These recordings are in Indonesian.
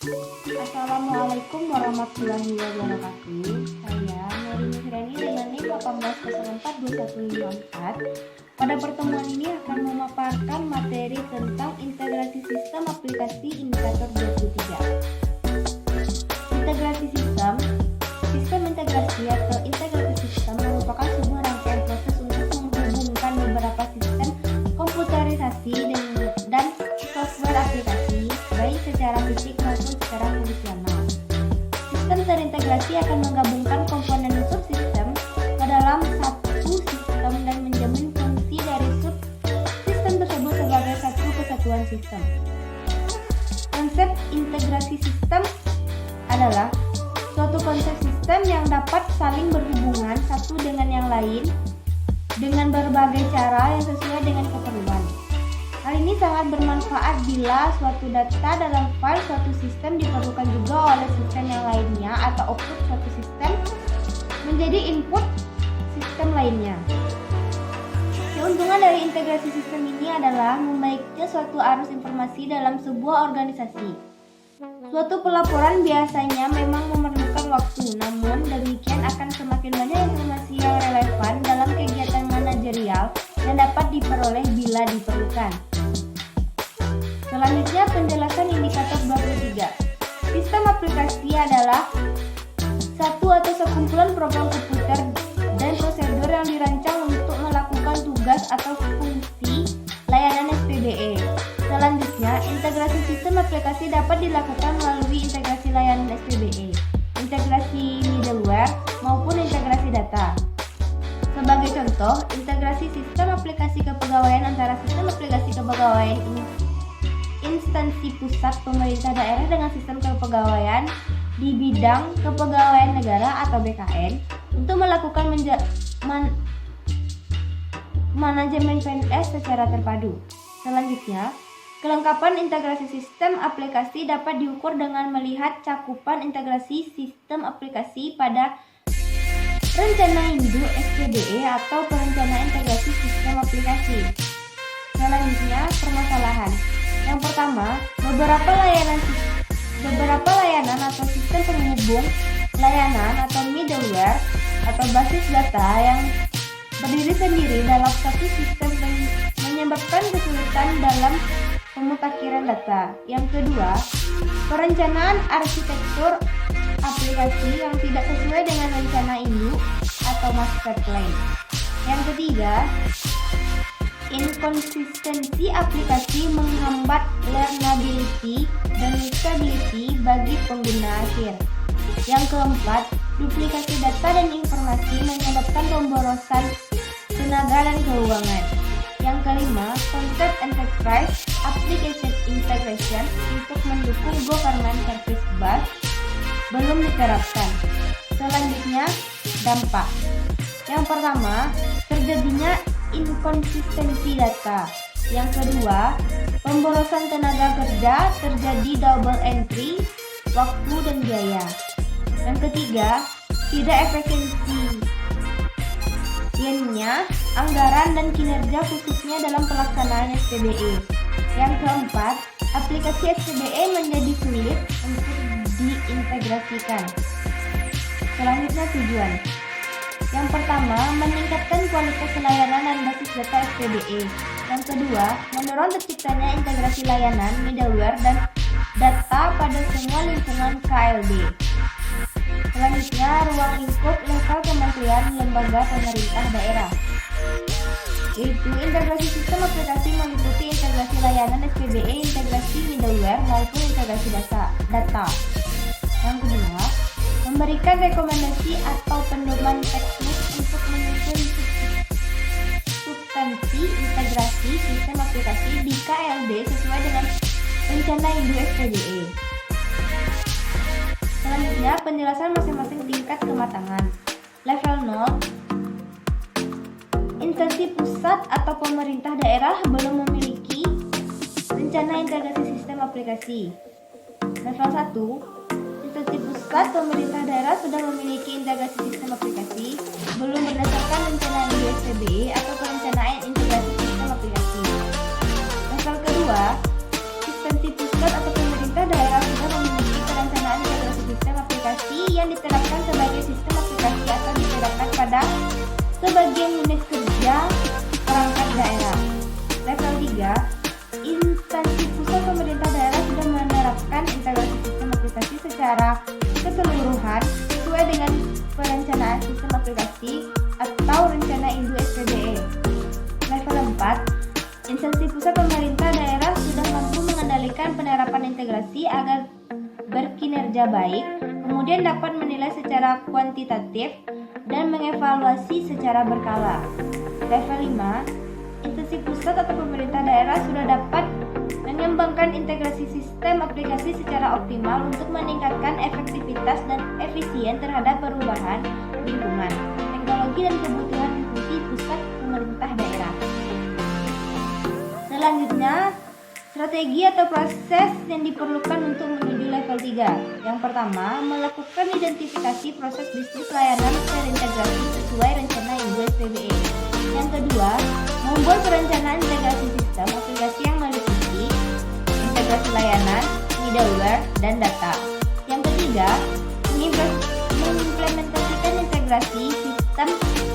Assalamualaikum warahmatullahi wabarakatuh. Saya Nuri Nusrani dengan NIM 1804214. Pada pertemuan ini akan memaparkan materi tentang integrasi sistem aplikasi indikator 23. Integrasi sistem integrasi atau integrasi sistem merupakan sebuah rangkaian proses untuk menghubungkan beberapa sistem komputerisasi dan software aplikasi, baik secara fisik maupun secara fungsional. Sistem terintegrasi akan menggabungkan komponen subsistem ke dalam satu sistem dan menjamin fungsi dari subsistem tersebut sebagai satu kesatuan sistem. Konsep integrasi sistem adalah suatu konsep sistem yang dapat saling berhubungan satu dengan yang lain dengan berbagai cara yang sesuai dengan keperluan. Hal ini sangat bermanfaat bila suatu data dalam file suatu sistem diperlukan juga oleh sistem yang lainnya atau output suatu sistem menjadi input sistem lainnya. Keuntungan dari integrasi sistem ini adalah membaiknya suatu arus informasi dalam sebuah organisasi. Suatu pelaporan biasanya memang memerlukan waktu, namun demikian akan semakin banyak informasi yang relevan dalam kegiatan manajerial yang dapat diperoleh bila diperlukan. Selanjutnya, penjelasan indikator 23. Sistem aplikasi adalah satu atau sekumpulan program komputer dan prosedur yang dirancang untuk melakukan tugas atau fungsi layanan SPBE. Selanjutnya, integrasi sistem aplikasi dapat dilakukan melalui integrasi layanan SPBE, integrasi middleware, maupun integrasi data. Sebagai contoh, integrasi sistem aplikasi kepegawaian antara sistem aplikasi kepegawaian instansi pusat pemerintah daerah dengan sistem kepegawaian di bidang kepegawaian negara atau BKN untuk melakukan manajemen PNS secara terpadu. Selanjutnya, kelengkapan integrasi sistem aplikasi dapat diukur dengan melihat cakupan integrasi sistem aplikasi pada rencana induk SPBE atau perencanaan integrasi sistem aplikasi. Selanjutnya, permasalahan. Yang pertama, beberapa layanan atau sistem penghubung layanan atau middleware atau basis data yang berdiri sendiri dalam satu sistem menyebabkan kesulitan dalam pemutakhiran data. Yang kedua, perencanaan arsitektur aplikasi yang tidak sesuai dengan rencana induk atau master plan. Yang ketiga, inkonsistensi aplikasi menghambat learnability dan usability bagi pengguna akhir. Yang keempat, duplikasi data dan informasi menyebabkan pemborosan tenaga dan keuangan. Yang kelima, konsep enterprise application integration untuk mendukung government service bus belum diterapkan. Selanjutnya, dampak. Yang pertama, terjadinya inkonsistensi data. Yang kedua, pemborosan tenaga kerja, terjadi double entry, waktu dan biaya. Yang ketiga, tidak efisiensi anggaran dan kinerja khususnya dalam pelaksanaan SPBE. Yang keempat, aplikasi SPBE menjadi sulit untuk diintegrasikan. Selanjutnya, tujuan. Yang pertama, meningkatkan kualitas layanan dan basis data SPBE. Yang kedua, mendorong terciptanya integrasi layanan, middleware, dan data pada semua lingkungan KLB. Selanjutnya, ruang lingkup level kementerian lembaga pemerintah daerah, yaitu integrasi sistem aplikasi meliputi integrasi layanan SPBE, integrasi middleware, maupun integrasi data. Yang kedua, memberikan rekomendasi atau pedoman teknis untuk menyusun substansi integrasi sistem aplikasi di KLB sesuai dengan rencana induk SPBE. Selanjutnya, penjelasan masing-masing tingkat kematangan. Level 0, instansi pusat atau pemerintah daerah belum memiliki rencana integrasi sistem aplikasi. Level 1, instansi pusat pemerintah daerah sudah memiliki integrasi sistem aplikasi belum berdasarkan rencana induk SPBE atau perencanaan integrasi sistem aplikasi. Level kedua, instansi pusat atau pemerintah daerah sudah memiliki pembagian unit kerja perangkat daerah. Level 3, instansi pusat pemerintah daerah sudah menerapkan integrasi sistem aplikasi secara keseluruhan sesuai dengan perencanaan sistem aplikasi atau rencana induk SPBE. Level 4, instansi pusat pemerintah daerah sudah mampu mengendalikan penerapan integrasi agar berkinerja baik, kemudian dapat menilai secara kuantitatif dan mengevaluasi secara berkala. Level 5, instansi pusat atau pemerintah daerah sudah dapat mengembangkan integrasi sistem aplikasi secara optimal untuk meningkatkan efektivitas dan efisien terhadap perubahan lingkungan, teknologi dan kebutuhan institusi pusat pemerintah daerah. Selanjutnya, strategi atau proses yang diperlukan untuk menuju level 3. Yang pertama, melakukan identifikasi proses bisnis layanan terintegrasi sesuai rencana induk SPBE. Yang kedua, membuat perencanaan integrasi sistem aplikasi yang meliputi integrasi layanan, middleware, dan data. Yang ketiga, mengimplementasikan integrasi sistem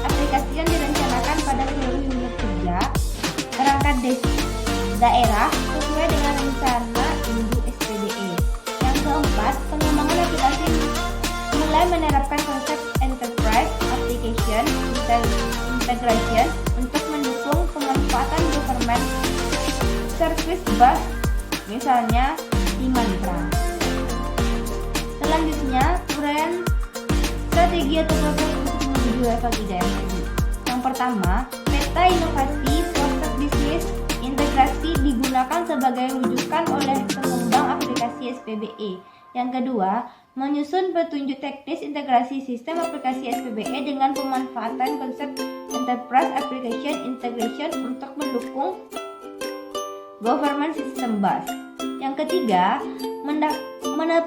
aplikasi yang direncanakan pada seluruh unit kerja perangkat daerah sesuai dengan rencana induk SPBE. Yang keempat, pengembangan aplikasi mulai menerapkan konsep enterprise application integration untuk mendukung pemanfaatan government service bus, misalnya di Mantra. Selanjutnya, uraian strategi atau proses untuk menuju level 3 yang tadi. Yang pertama, peta inovasi proses bisnis integrasi digunakan sebagai rujukan oleh pengembang aplikasi SPBE. Yang kedua, menyusun petunjuk teknis integrasi sistem aplikasi SPBE dengan pemanfaatan konsep enterprise application integration untuk mendukung government system bus. Yang ketiga, menetapkan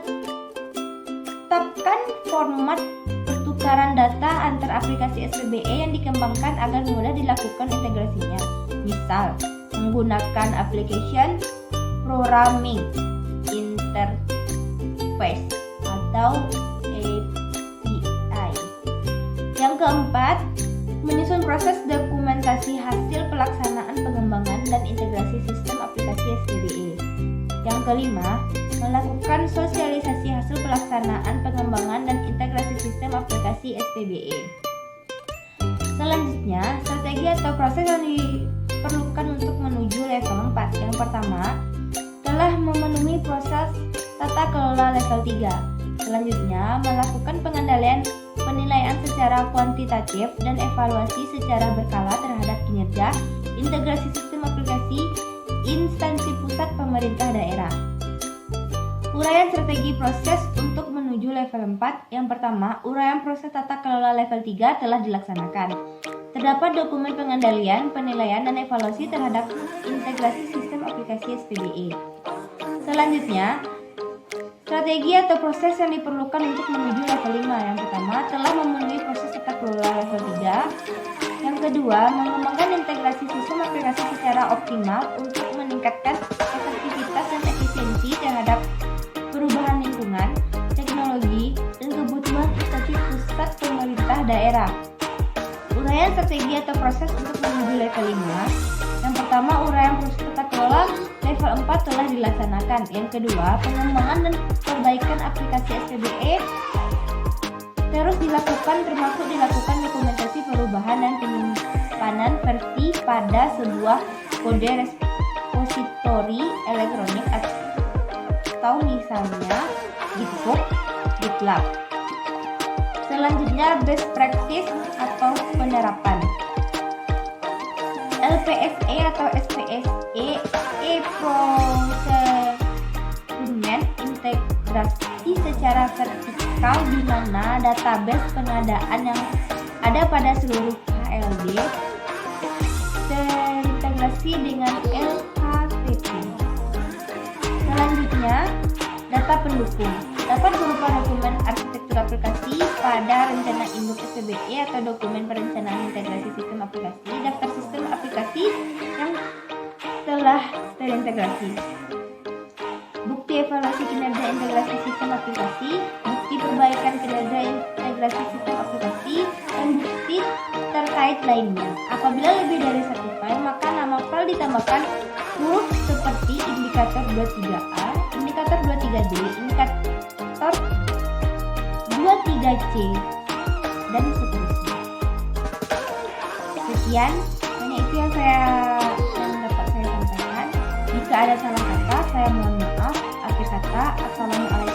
format pertukaran data antar aplikasi SPBE yang dikembangkan agar mudah dilakukan integrasinya. Misal, menggunakan application programming interface atau API. Yang keempat, menyusun proses dokumentasi hasil pelaksanaan pengembangan dan integrasi sistem aplikasi SPBE. Yang kelima, melakukan sosialisasi hasil pelaksanaan pengembangan dan integrasi sistem aplikasi SPBE. Selanjutnya, strategi atau proses yang diperlukan untuk menuju level 4. Yang pertama, telah memenuhi proses tata kelola level 3. Selanjutnya, melakukan penilaian secara kuantitatif dan evaluasi secara berkala terhadap kinerja integrasi sistem aplikasi instansi pusat pemerintah daerah. Uraian strategi proses untuk menuju level 4. Yang pertama, uraian proses tata kelola level 3 telah dilaksanakan. Terdapat dokumen pengendalian, penilaian, dan evaluasi terhadap integrasi sistem aplikasi SPBE. Selanjutnya, strategi atau proses yang diperlukan untuk menuju level 5. Yang pertama, telah memenuhi proses tata kelola level 3. Yang kedua, mengembangkan integrasi sistem aplikasi secara optimal untuk meningkatkan efektivitas dan efisiensi terhadap perubahan lingkungan, teknologi, dan kebutuhan instansi pusat pemerintah daerah. Uraian strategi atau proses untuk menuju level 5. Yang pertama, uraian proses tata kelola level 4 telah dilaksanakan. Yang kedua, pengembangan dan perbaikan aplikasi SPBE terus dilakukan, termasuk dilakukan dokumentasi perubahan dan penyimpanan versi pada sebuah kode repository elektronik atau misalnya GitHub, GitLab. Selanjutnya, best practice atau penerapan. LPSE atau SPSE proseduren integrasi secara vertikal di mana database pengadaan yang ada pada seluruh KLD terintegrasi dengan LKTP. Selanjutnya, data pendukung dapat berupa dokumen arsitektur aplikasi pada rencana induk SPBE atau dokumen perencanaan integrasi sistem aplikasi, daftar sistem aplikasi yang telah terintegrasi, bukti evaluasi kinerja integrasi sistem aplikasi, bukti perbaikan kinerja integrasi sistem aplikasi, dan bukti terkait byte lainnya. Apabila lebih dari satu file, maka nama file ditambahkan huruf seperti indikator 23A, indikator 23D, indikator 23C, dan seterusnya. Sekian, hanya itu yang dapat saya sampaikan. Jika ada salah kata, saya mohon maaf. Akhir kata, assalamualaikum.